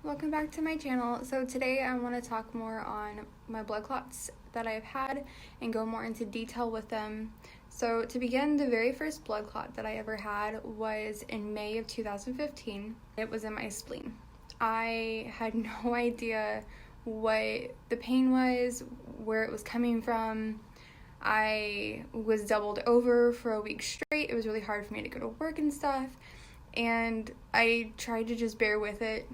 welcome back to my channel. So today I want to talk more on my blood clots that I've had and go more into detail with them. So to begin, the very first blood clot that I ever had was in May of 2015. It was in my spleen. I had no idea what the pain was, where it was coming from. I was doubled over for a week straight. It was really hard for me to go to work and stuff. And I tried to just bear with it,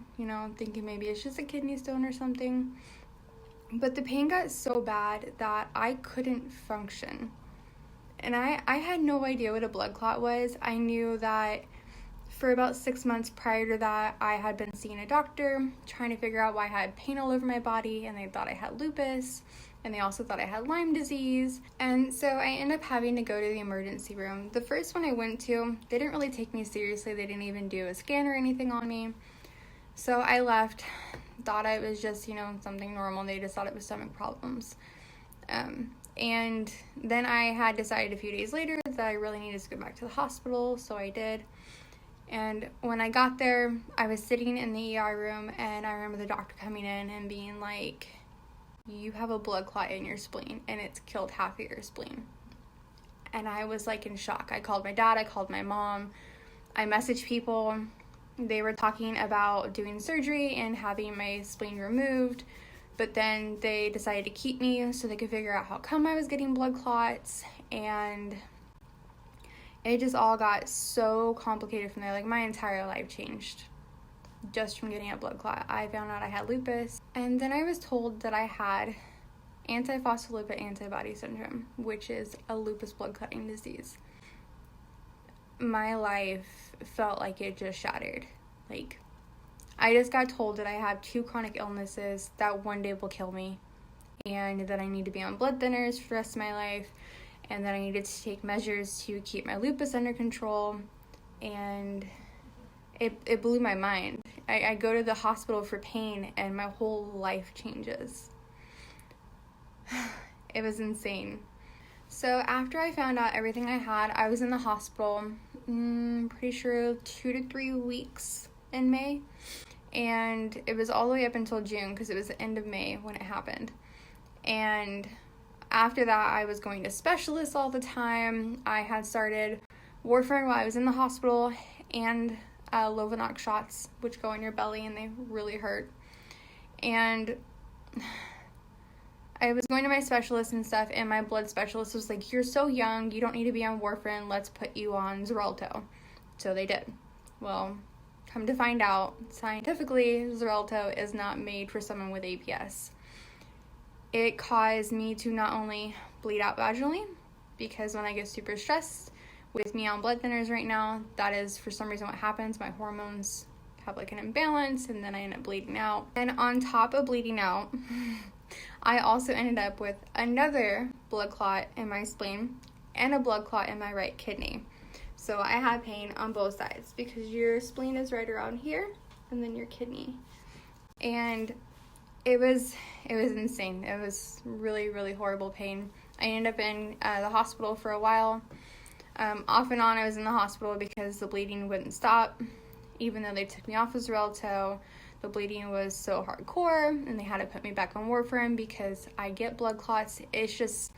thinking maybe it's just a kidney stone or something. But the pain got so bad that I couldn't function. And I had no idea what a blood clot was. I knew that for about 6 months prior to that, I had been seeing a doctor, trying to figure out why I had pain all over my body, and they thought I had lupus. And they also thought I had Lyme disease. And so I ended up having to go to the emergency room. The first one I went to, they didn't really take me seriously. They didn't even do a scan or anything on me. So I left, thought I was just, something normal. They just thought it was stomach problems. And then I had decided a few days later that I really needed to go back to the hospital. So I did. And when I got there, I was sitting in the ER room, and I remember the doctor coming in and being like, "You have a blood clot in your spleen, and it's killed half of your spleen." And I was in shock. I called my dad, I called my mom, I messaged people. They were talking about doing surgery and having my spleen removed, but then they decided to keep me so they could figure out how come I was getting blood clots, and it just all got so complicated from there. My entire life changed just from getting a blood clot. I found out I had lupus, and then I was told that I had antiphospholipid antibody syndrome, which is a lupus blood clotting disease. My life felt like it just shattered. I just got told that I have 2 chronic illnesses that one day will kill me, and that I need to be on blood thinners for the rest of my life, and that I needed to take measures to keep my lupus under control, and it blew my mind. I go to the hospital for pain, and my whole life changes. It was insane. So after I found out everything I had, I was in the hospital, pretty sure 2 to 3 weeks in May. And it was all the way up until June, because it was the end of May when it happened. And after that, I was going to specialists all the time. I had started warfarin while I was in the hospital, and Lovenox shots, which go in your belly, and they really hurt. And I was going to my specialist and stuff, and my blood specialist was like, "You're so young, you don't need to be on warfarin, let's put you on Xarelto." So they did. Well, come to find out, scientifically, Xarelto is not made for someone with APS. It caused me to not only bleed out vaginally, because when I get super stressed, with me on blood thinners right now, that is for some reason what happens. My hormones have an imbalance, and then I end up bleeding out. And on top of bleeding out, I also ended up with another blood clot in my spleen and a blood clot in my right kidney. So I had pain on both sides, because your spleen is right around here, and then your kidney. And it was insane. It was really, really horrible pain. I ended up in the hospital for a while. Off and on, I was in the hospital because the bleeding wouldn't stop. Even though they took me off of Xarelto, the bleeding was so hardcore, and they had to put me back on warfarin because I get blood clots. It's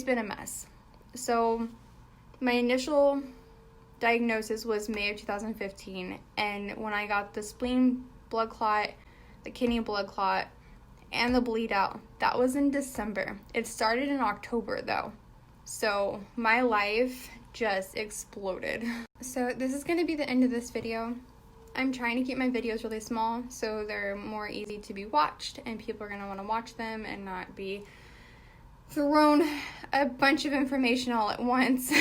been a mess. So my initial diagnosis was May of 2015, and when I got the spleen blood clot, the kidney blood clot, and the bleed out, that was in December. It started in October though. So my life just exploded. So this is going to be the end of this video. I'm trying to keep my videos really small so they're more easy to be watched, and people are going to want to watch them and not be thrown a bunch of information all at once.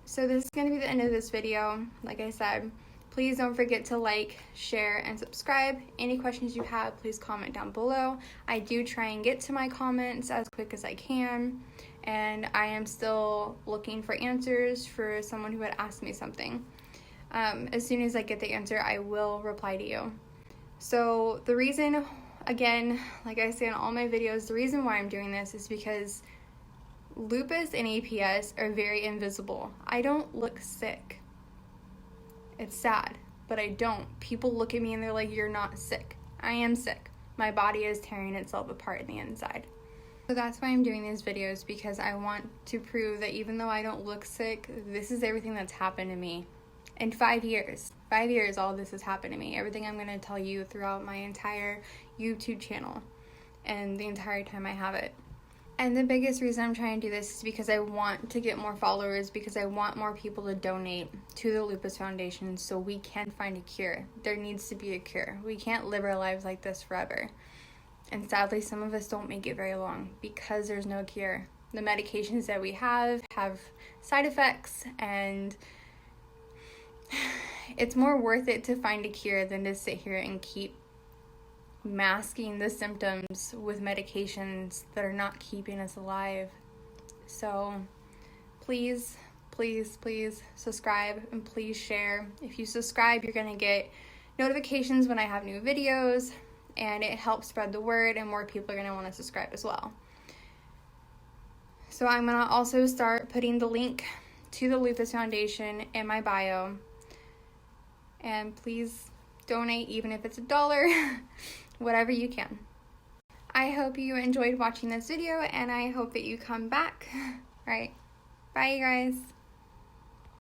So this is going to be the end of this video. Like I said, please don't forget to like, share, and subscribe. Any questions you have, please comment down below. I do try and get to my comments as quick as I can, and I am still looking for answers for someone who had asked me something. As soon as I get the answer, I will reply to you. So the reason, again, like I say in all my videos, the reason why I'm doing this is because lupus and APS are very invisible. I don't look sick. It's sad. but I don't. People look at me and they're like, you're not sick. I am sick. My body is tearing itself apart in the inside. So that's why I'm doing these videos, because I want to prove that even though I don't look sick, this is everything that's happened to me. In 5 years, all this has happened to me. Everything I'm going to tell you throughout my entire YouTube channel and the entire time I have it. And the biggest reason I'm trying to do this is because I want to get more followers, because I want more people to donate to the Lupus Foundation so we can find a cure. There needs to be a cure. We can't live our lives like this forever. And sadly, some of us don't make it very long because there's no cure. The medications that we have side effects, and it's more worth it to find a cure than to sit here and keep masking the symptoms with medications that are not keeping us alive. So please, please, please subscribe, and please share. If you subscribe, you're going to get notifications when I have new videos, and it helps spread the word, and more people are going to want to subscribe as well. So I'm going to also start putting the link to the Lupus Foundation in my bio. And please donate, even if it's $1, whatever you can. I hope you enjoyed watching this video, and I hope that you come back. All right. Bye, you guys.